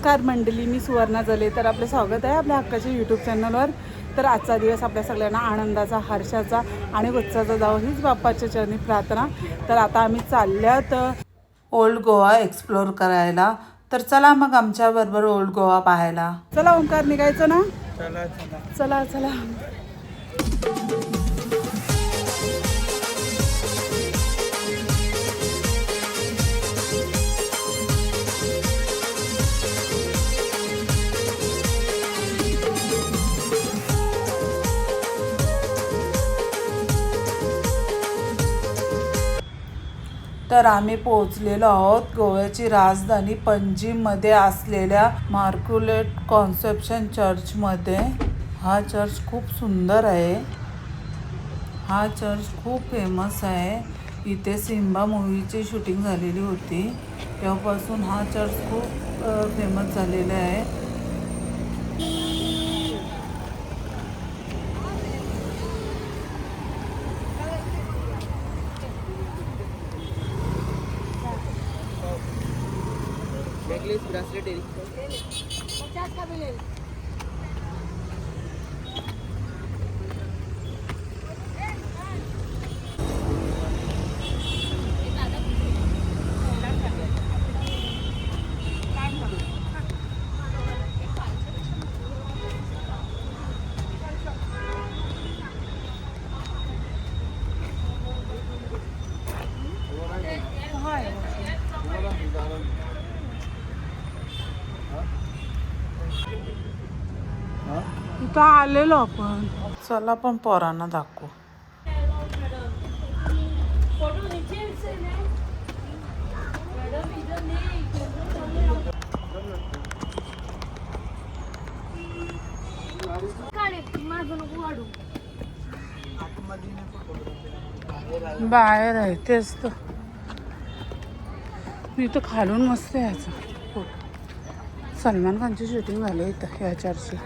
नमस्कार मंडळी, मी सुवर्णा जले. तर आपलं स्वागत आहे आपल्या हक्काच्या यूट्यूब चॅनलवर. तर आजचा दिवस आपल्या सगळ्यांना आनंदाचा, हर्षाचा आणि उत्साहाचा जावो हीच बाप्पाच्या चरणी प्रार्थना. तर आता आम्ही चालल्यात ओल्ड गोवा एक्सप्लोर करायला. तर चला मग आमच्याबरोबर ओल्ड गोवा पाहायला. चला ओंकार, निघायचं ना? चला चला चला चला. तर आम्ही पोहोचलेलो आहोत गोव्याची राजधानी पणजीमध्ये असलेल्या मार्क्युलेट कॉन्सेप्शन चर्चमध्ये. हा चर्च खूप सुंदर आहे. हा चर्च खूप फेमस आहे. इथे सिम्बा मूवीची शूटिंग झालेली होती, तेव्हापासून हा चर्च खूप फेमस झालेला आहे. इथं आलेलो आपण. चला पण पोरांना दाखवू. बाहेर आहे तेच तर. मी तर खालून मस्त यायचं. सलमान खानची शूटिंग झाली इथं या चर्चला.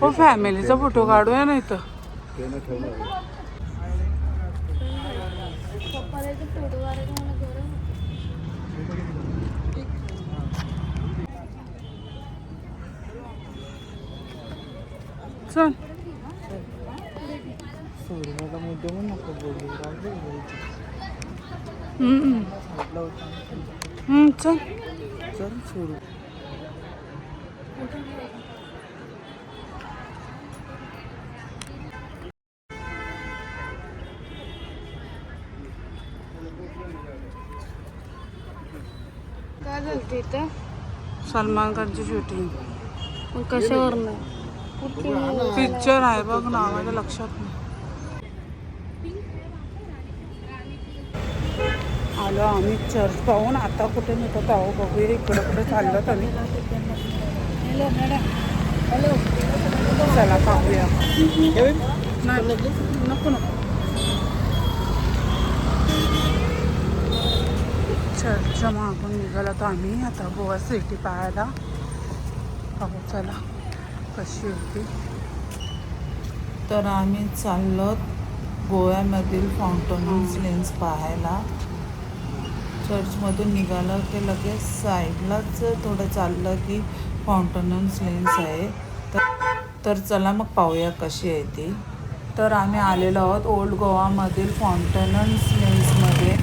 हो, फॅमिलीचा फोटो काढूया ना इथं. चल. चल चल सोडू. काय झालं तिथं? सलमान खानची शूटिंग. कशावर पिक्चर आहे बघ ना, माझ्या लक्षात नाही. आलो आम्ही चर्च पाहून. आता कुठे निघत आहो बघूया. इकडं कुठे चाललं आम्ही. हॅलो, चला पाहूया. नाही नको नको. चर्चच्या मागून निघाला तर आम्ही आता गोवा सिटी पाहायला. पाहू चला कशी होती. तर आम्ही चाललो गोव्यामधील फाउंटन्स लेन्स पाहायला. चर्चमधून निघालं की लगेच साईडलाच थोडं चाललं की फाउंटन्स लेन्स आहे. तर चला मग पाहूया कशी आहे ती. तर आम्ही आलेलो आहोत ओल्ड गोवामधील फाउंटन्स लेन्समध्ये.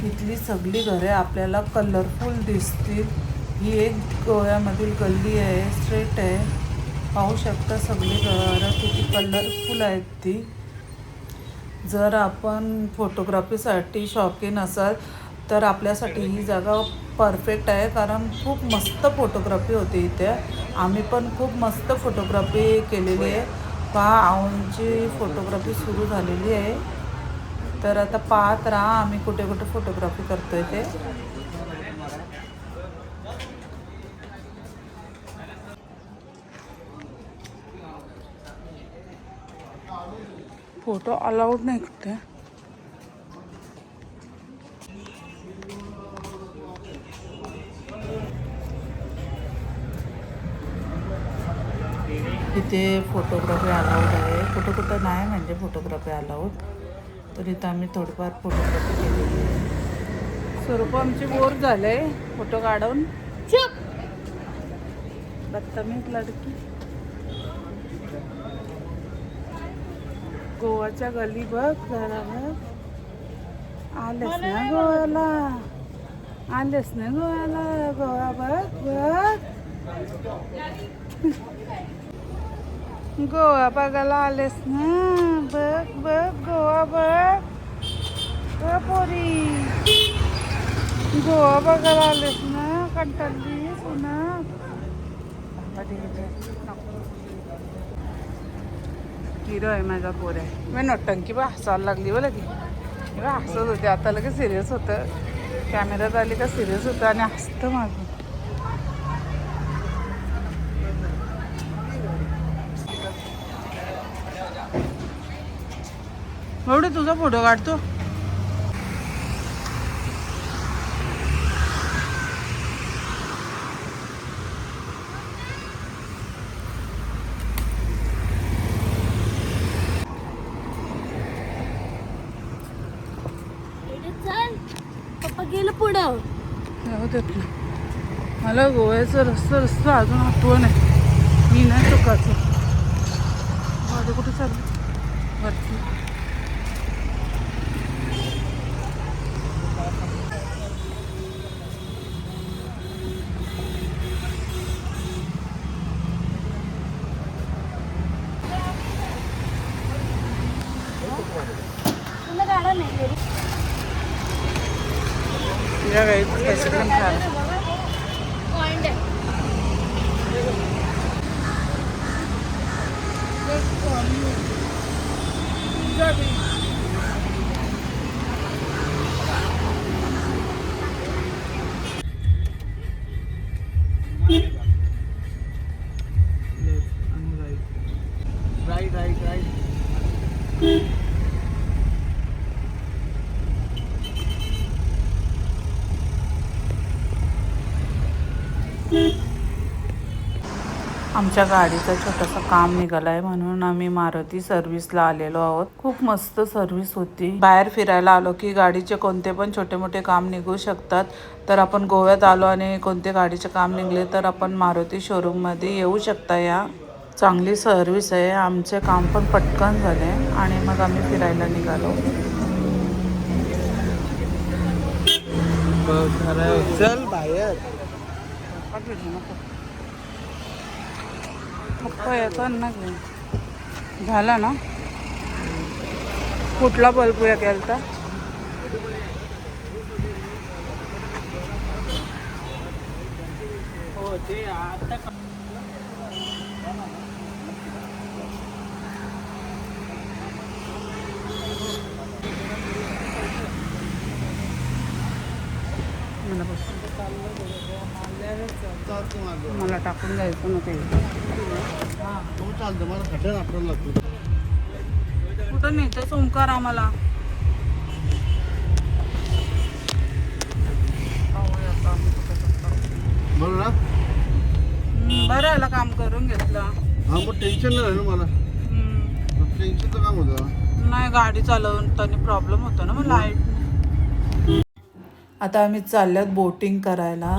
इथली सगळी घरे आपल्याला कलरफुल दिसतील. ही एक गोव्यामधील गल्ली आहे, स्ट्रीट आहे. पाहू शकता सगळी घरं किती कलरफुल आहेत ती. जर आपण फोटोग्राफीसाठी शौकीन असाल तर आपल्यासाठी ही जागा परफेक्ट आहे, कारण खूप मस्त फोटोग्राफी होते इथे. आम्ही पण खूप मस्त फोटोग्राफी केलेली आहे. पहा आऊंची फोटोग्राफी सुरू झालेली आहे. तर आता पाहत राहा आम्ही कुठे कुठे फोटोग्राफी करतोय ते. फोटो अलाउड नाही कुठे. इथे फोटोग्राफी अलाउड आहे, कुठं नाही म्हणजे फोटोग्राफी अलाउड. तर इथं आम्ही थोडीफार फोटोग्राफी केलेली आहे. स्वरूप आमची बोर झाले फोटो काढून. बदतमीज लडकी. गोवाच्या गली बघ जरा बघ. आलेस ना गोव्याला, आलेस ना गोव्याला. गोवा बघ बघ. गोवा बघायला आलेस ना. बघ बघ गोवा बघ. ग पोरी गोवा बघायला आलेस ना. कंटाळलीस पुन्हा. हिरो आहे माझा पोर आहे. मी नोटंकी बा हसायला लागली बरं की. बा हसत होते, आता लगेच सिरियस होतं. कॅमेऱ्यात आली का सिरियस होतं आणि हसतं माझं. एवढे तुझा फोटो काढतो. चल पप्पा गेलं पुढं. जाऊ देत ना. मला गोव्याचं रस्ता अजून आठवण आहे. मी नाही चुकाचं. माझं कुठे चाललं वरती. तुला गाडा नाही या गाईत आईस्क्रीम खायला. आमच्या गाडीचं छोटंसं काम निघालं आहे म्हणून आम्ही मारुती सर्व्हिसला आलेलो आहोत. खूप मस्त सर्व्हिस होती. बाहेर फिरायला आलो की गाडीचे कोणते पण छोटे मोठे काम निघू शकतात. तर आपण गोव्यात आलो आणि कोणते गाडीचे काम निघले तर आपण मारुती शोरूममध्ये येऊ शकता. या चांगली सर्व्हिस आहे. आमचे काम पण पटकन झाले आणि मग आम्ही फिरायला निघालो. चल बाहेर. पप्पा येतात ना. झाला ना. कुठला बल्ब या केलता. हो ते आता मला टाकून जायचं नव्हते. चालतं मला खड्ड्यात आपल्याला लागतो. कुठं नेतं सोमकार आम्हाला. बरं ना. बरं याला काम करून घेतलं. हा मग टेन्शन नाही राहिलं मला. टेन्शनचं काम होतं. नाही गाडी चालवताना प्रॉब्लेम होतो ना मग लाईट. आता आम्ही चालल्यात बोटिंग करायला.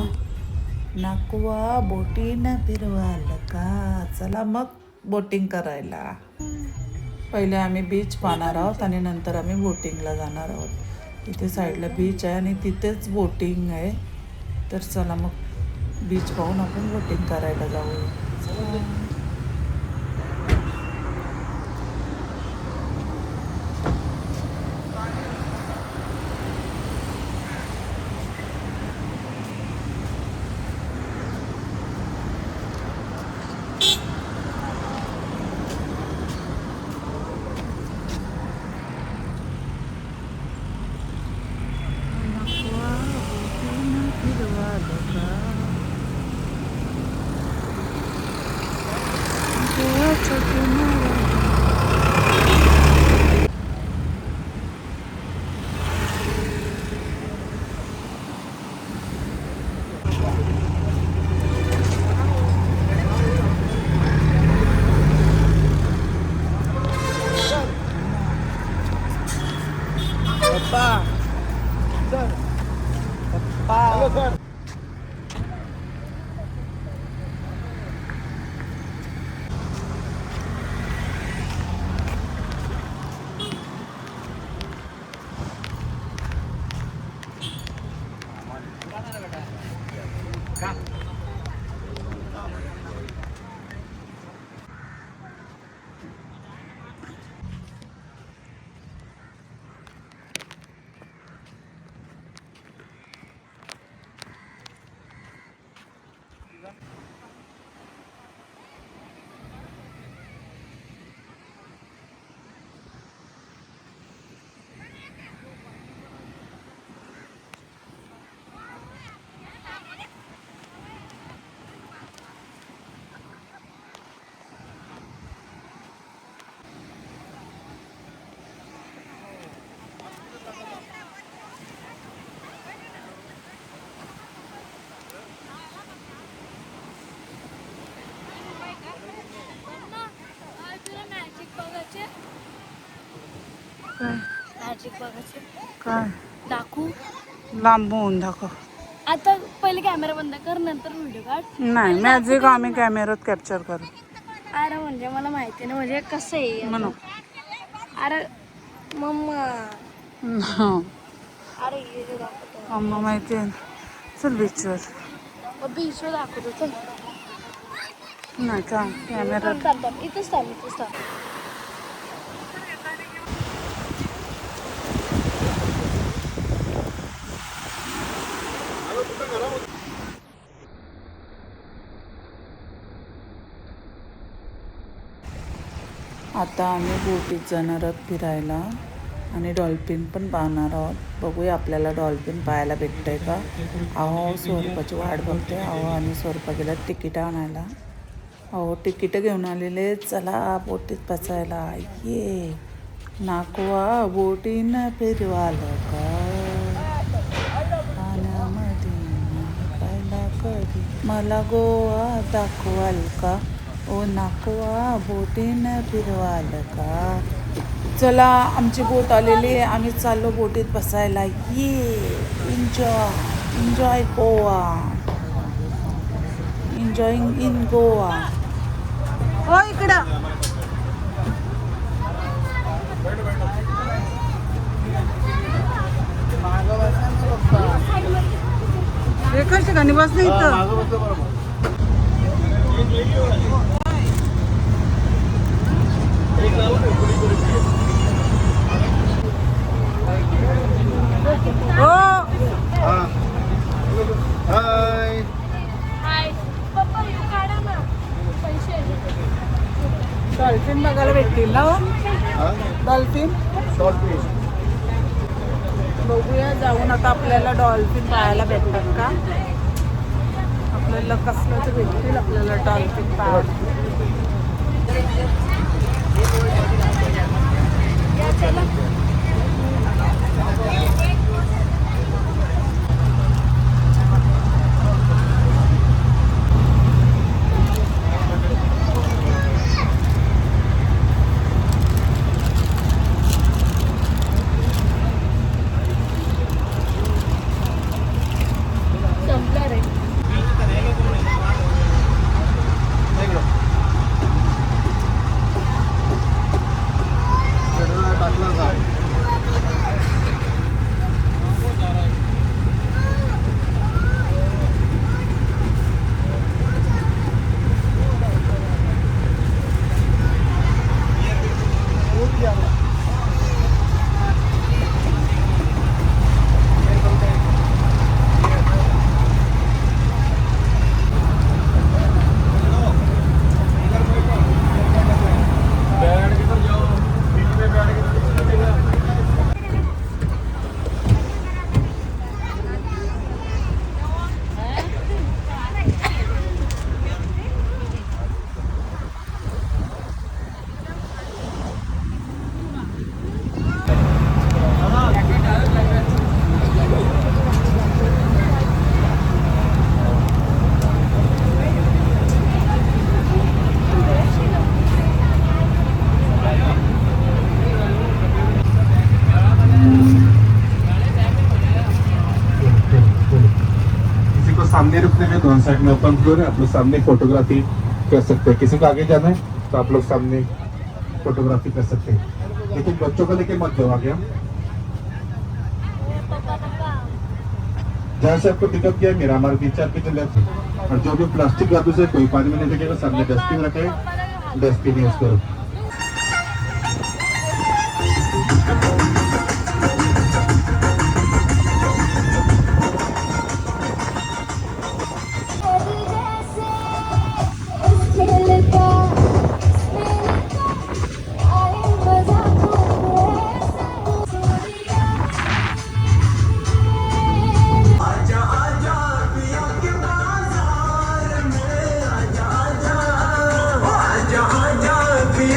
नाकवा बोटीनं फिरवाल का. चला मग बोटिंग करायला. पहिले आम्ही बीच पाहणार आहोत आणि नंतर आम्ही बोटिंगला जाणार आहोत. इथे साईडला बीच आहे आणि तिथेच बोटिंग आहे. तर चला मग बीच पाहून आपण बोटिंग करायला जाऊ. काय मॅजिक बघायचं काय दाखवू लांबून दाखव. आता पहिले कॅमेरा बंद कर नंतर व्हिडिओ काढ. नाही मॅजिक आम्ही कॅमेऱ्यात कॅप्चर करू. अरे म्हणजे मला माहिती नाही म्हणजे कसं आहे म्हणू अरे मम्मा हो. अरे हे जे दाखवतो अम्मा माहिती आहे. चल बीचवर. बीचवर दाखवतो चल. नाही का कॅमेरा थांब थांब थांब इथंच थांब इथंच थांब. आता आम्ही बोटीत जाणार आहोत फिरायला आणि डॉल्फिन पण पाहणार आहोत. बघूया आपल्याला डॉल्फिन पाहायला भेटतंय का. अहो स्वरूपाची वाट बघते. अहो आणि स्वरूपा गेल्यात तिकीट आणायला. अहो तिकीट घेऊन आलेले. चला बोटीत बसायला ये. नाकवा बोटीनं फिरवालं का पाण्यामध्ये पाहिला कधी मला गोवा दाखवाल का. ओ नाकवा बोटीनं फिरवाल का. चला आमची बोट आलेली आहे. आम्ही चाललो बोटीत बसायला. ये enjoy enjoy Goa enjoying in Goa. हो इकडं एकाच ठिकाणी बस नाही इथं. हो हाय हाय पप्पा यू काढा ना पैसे. डॉल्फिन बघायला भेटतील ना. डॉल्फिन बघूया जाऊन. आता आपल्याला डॉल्फिन पाहायला भेटतात का. आपल्याला कसलं तर भेटतील आपल्याला डॉल्फिन पाहायला. संपला रे. टाकला का सामने रुकने में दोनों साइड में ओपन फ्लोर है. आप लोग सामने फोटोग्राफी कर सकते हैं. किसी को आगे जाना है तो आप लोग सामने फोटोग्राफी कर सकते हैं. लेकिन बच्चों को लेके मत जाओ आगे. हम जहाँ से आपको पिकअप किया मेरा हमारे पीछे आपके जो लेफ्ट है. और जो भी प्लास्टिक गादू से कोई पानी में नहीं फेंकेगा. सामने डस्टबिन रखे. डस्टबिन यूज करो. आजा आजा पिया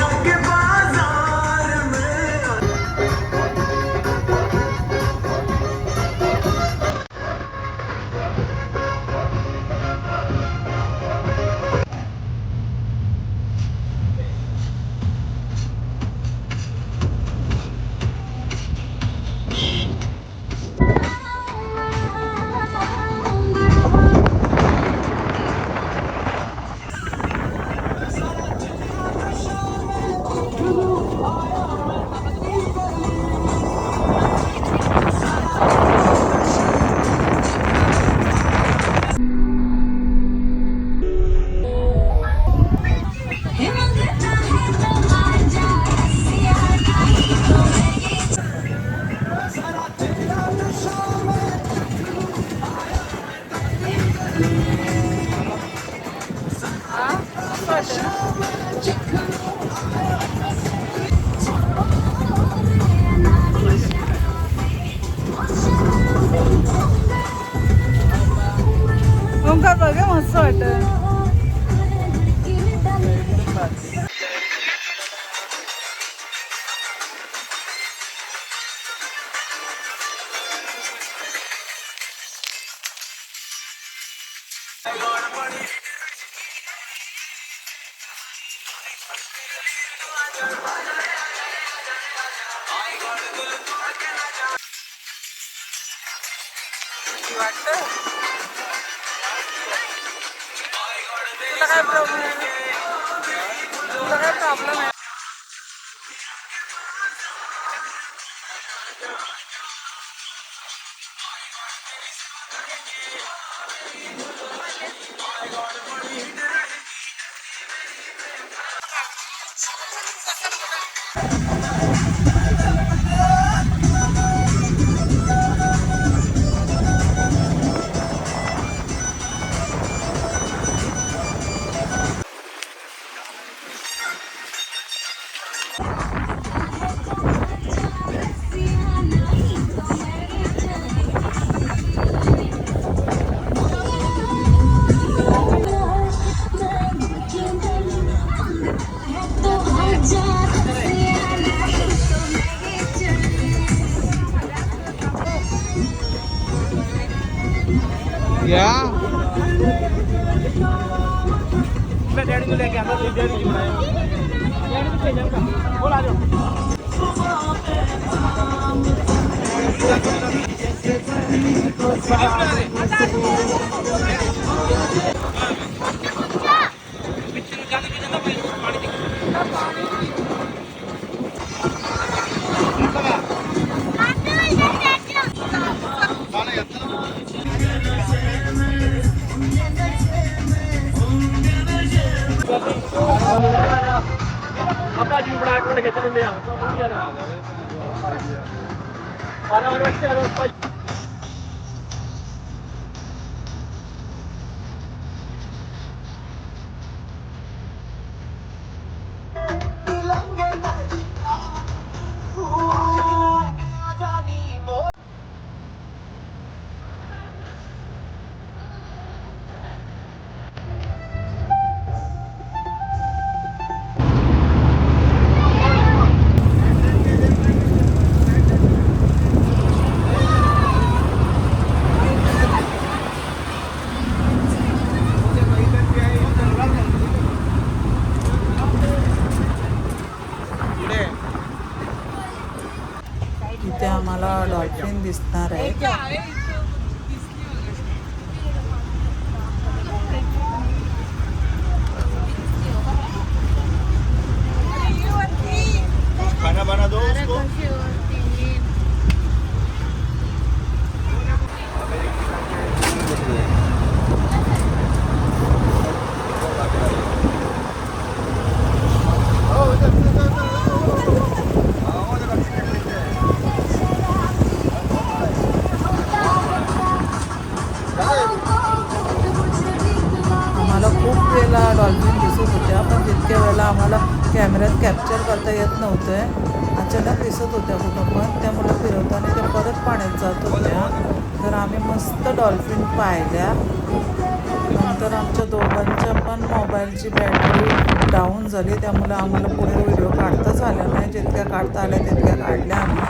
वाटत. ओंकार बघा मस्त वाटत. वाटत तुला काय प्रॉब्लेम आहे? तुला काय प्रॉब्लेम आहे? इथे आम्हाला डॉल्फिन दिसणार आहे. खाना बना दो उसको. आम्हाला खूप वेळेला डॉल्फिन दिसत होत्या, पण तितक्या वेळेला आम्हाला कॅमेऱ्यात कॅप्चर करता येत नव्हतं. अचानक दिसत होत्या कुठं पण, त्यामुळे फिरवताना त्या परत पाण्यात जात होत्या. तर आम्ही मस्त डॉल्फिन पाहिल्या. नंतर आमच्या दोघांच्या पण मोबाईलची बॅटरी डाऊन झाली, त्यामुळे आम्हाला पुढे व्हिडिओ काढताच आल्या नाही. जितक्या काढता आल्या तितक्या काढल्या आम्ही.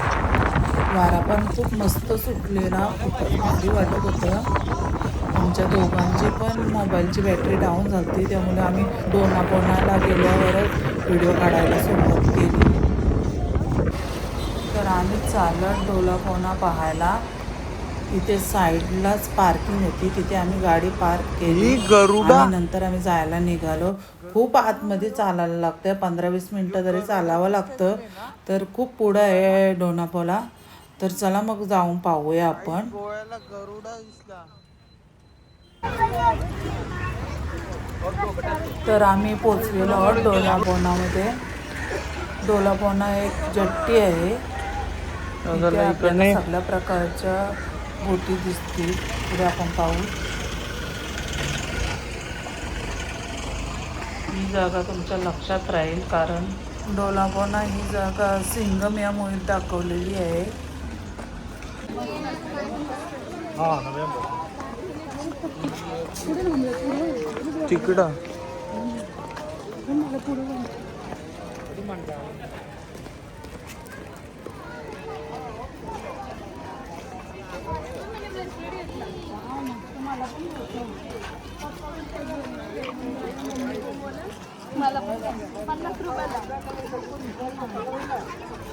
वारा पण खूप मस्त सुटलेला, खूपच भारी वाटत होतं. आमच्या दोघांची पण मोबाईलची बॅटरी डाऊन झाली, त्यामुळे आम्ही डोनापोनाला गेल्यावरच व्हिडिओ काढायला सुरुवात केली. तर आम्ही चालत डोलापोना पाहायला. इथे साईडलाच पार्किंग होती, तिथे आम्ही गाडी पार्क केली आणि नंतर आम्ही जायला निघालो. खूप आतमध्ये चालायला लागतं, 15-20 मिनटं तरी चालावं लागतं. तर खूप पुढं आहे डोनापोला. तर चला मग जाऊन पाहूया आपण. तर आम्ही पोचलेलो आहोत डोलापोनामध्ये. डोलापोना एक जट्टी आहे. इथे आपल्याला सगळ्या प्रकारच्या बोटी दिसतील. पुढे आपण पाहू. ही जागा तुमच्या लक्षात राहील, कारण डोलापोना ही जागा सिंगम या मोहित दाखवलेली आहे. तिकडं मला 50 रुपयाला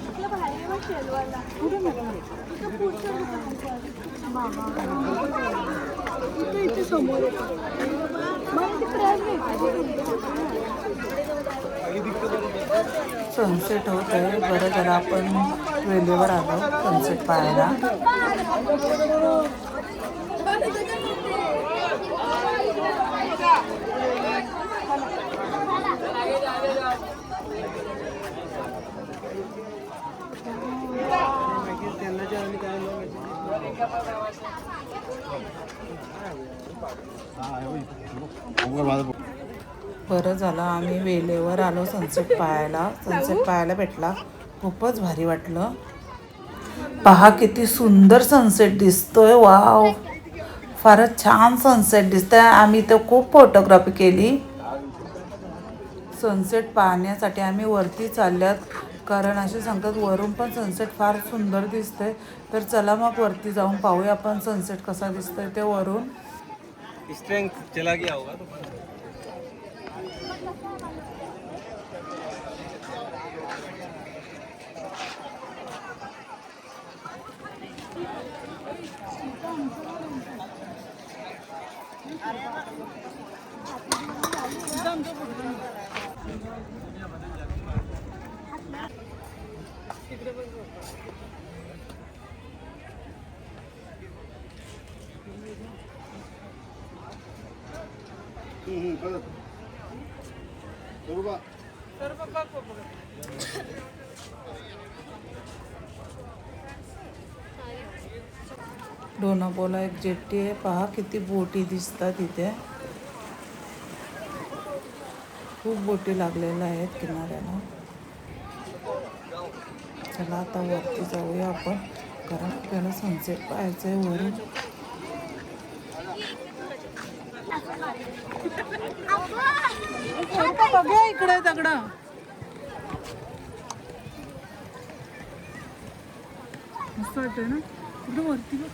कुठलं भारी आहे शेलवाला इथे समोर सनसेट होत आहे. बरं झालं आपण वेळेवर आलो सनसेट पाहायला. बरं झालं आम्ही वेळेवर आलो सनसेट पाहायला भेटला. खूपच भारी वाटलं. पहा किती सुंदर सनसेट दिसतोय. वाव, फारच छान सनसेट दिसतोय. आम्ही तर खूप फोटोग्राफी केली. सनसेट पाहण्यासाठी आम्ही वरती चालल्यात, कारण असे सांगतात वरून पण सनसेट फार सुंदर दिसतंय. तर चला मग वरती जाऊन पाहूया आपण सनसेट कसा दिसतोय ते वरून. स्ट्रेंथ चला गया होगा तो डोनापोला एक जेट्टी आहे. पहा किती बोटी दिसतात इथे. खूप बोटी लागलेल्या आहेत किनाऱ्याला. चला आता वरती जाऊया आपण, कारण आपल्याला सनसेट पाहायचं आहे वरून. बघा इकडे दगड. मस्त वाटतंय ना इकडे वरती बघ.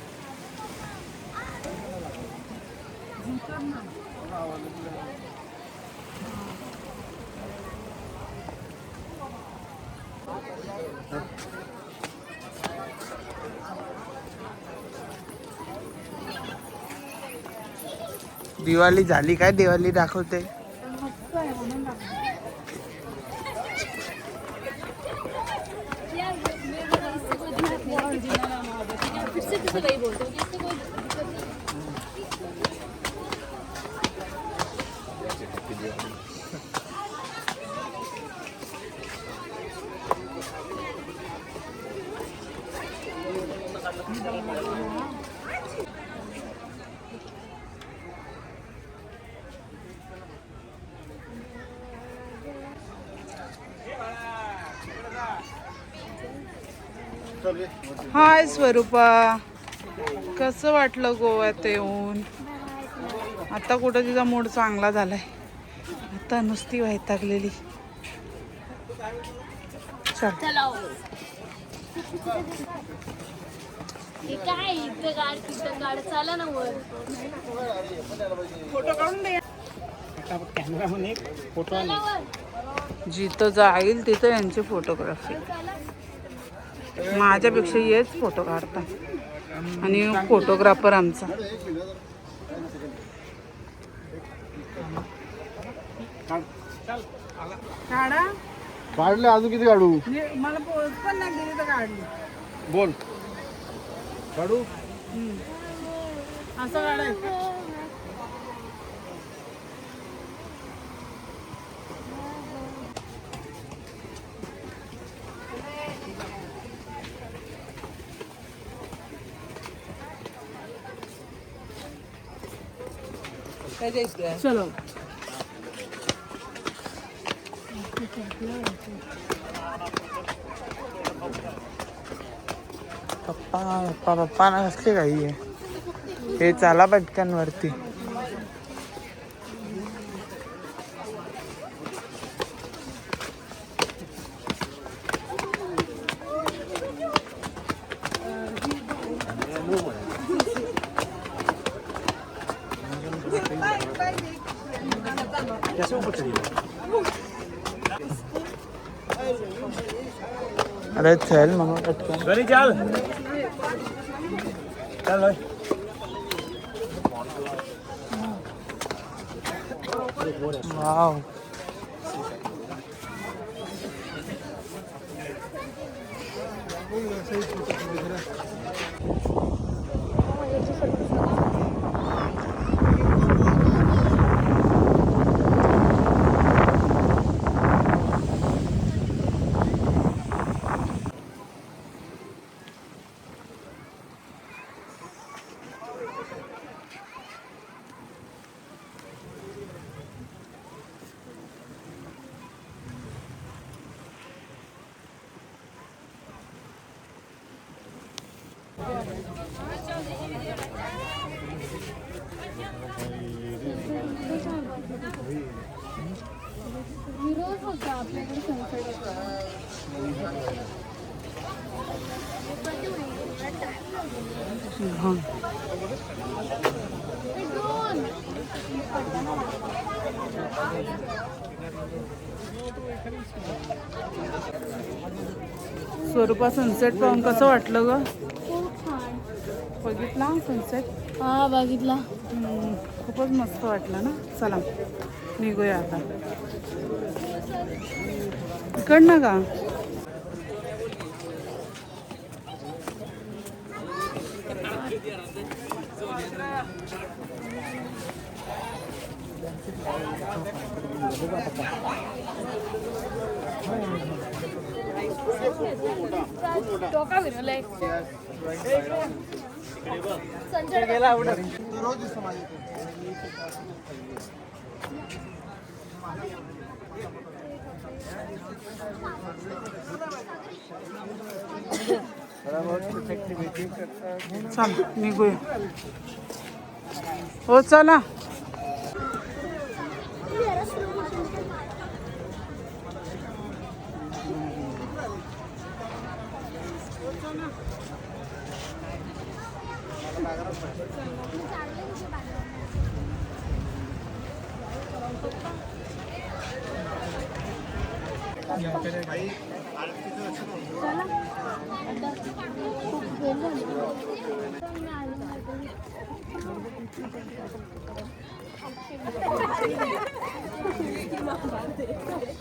दिवाळी झाली काय? दिवाळी दाखवते. हाय स्वरूपा, कसं वाटलं गोव्यात येऊन? आता कुठं तिचा मूड चांगला झालाय. आता नुसती वैतागलेली. चल हे काय इथं गाड तिथं गाड चाला ना वर. फोटो काढून दे. कॅमेरा मध्ये फोटो चला वर. जिथं जाईल तिथं यांची फोटोग्राफी. माझ्यापेक्षा हेच फोटो काढतात आणि फोटोग्राफर आमचा. काढा. काढले अजून किती काढू? मला पोच पण नाही दिली तर काढली. बोल काढू. असं काढायचं. चलो पप्पा पप्पा पप्पा ना कसली काही आहे. हे चला पटकन वरती. अरे चल मग पटकन घरी चल. चल वाव. विरोध होता आपल्याकडे संसदेचा. स्वरूपा सनसेट पाहून कसं वाटलं ग? खूप छान. बघितला सनसेट? हा बघितला. खूपच मस्त वाटलं ना. चला निघूया आता इकडनं का. टोका विरवलाय. चल निघूया. हो चला.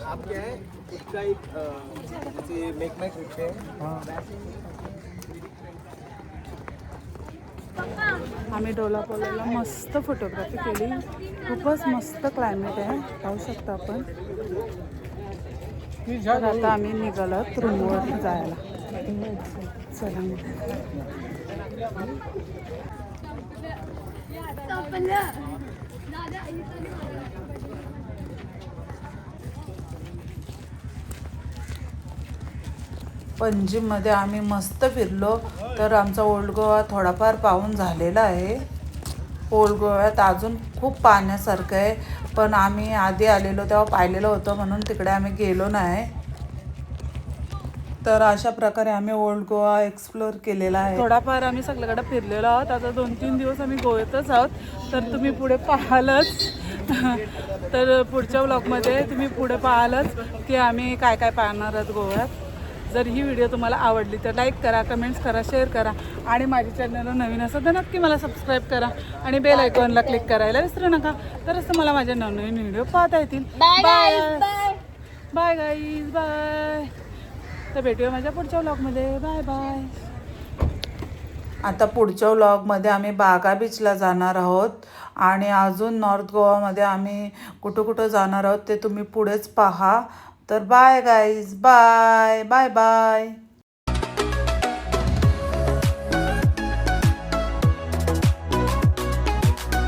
आप क्या है इसका एक मेक माय ट्रिप है. आम्ही डोलापोलाला मस्त फोटोग्राफी केली. खूपच मस्त क्लायमेट आहे पाहू शकता आपण. तर आता आम्ही निघालो रूमवर जायला. चला पणजीमध्ये आम्ही मस्त फिरलो. तर आमचा ओल्ड गोवा थोडाफार पाहून झालेला आहे. ओल्ड गोव्यात अजून खूप पाहण्यासारखं आहे, पण आम्ही आधी आलेलो तेव्हा पाहिलेलं होतं म्हणून तिकडे आम्ही गेलो नाही. तर अशा प्रकारे आम्ही ओल्ड गोवा एक्सप्लोअर केलेला आहे. थोडाफार आम्ही सगळीकडे फिरलेलो आहोत. आता 2-3 दिवस आम्ही गोव्यातच आहोत. तर तुम्ही पुढे पाहालच तर पुढच्या व्लॉगमध्ये तुम्ही पुढे पाहालच की आम्ही काय काय पाहणार आहोत गोव्यात. जर ही व्हिडिओ तुम्हाला आवडली तर लाईक करा, कमेंट्स करा, शेअर करा आणि माझ्या चॅनलला नवीन असेल तर नक्की मला सबस्क्राईब करा आणि बेल आयकॉनला क्लिक करायला विसरू नका. तरच मला माझे नवनवीन व्हिडिओ पाहता येतील. Bye bye guys bye. तर भेटूया माझ्या पुढच्या व्लॉगमध्ये. Bye bye. आता पुढच्या व्लॉगमध्ये आम्ही बागा बीचला जाणार आहोत आणि अजून नॉर्थ गोवामध्ये आम्ही कुठं कुठं जाणार आहोत ते तुम्ही पुढेच पहा. तर bye guys. Bye bye bye.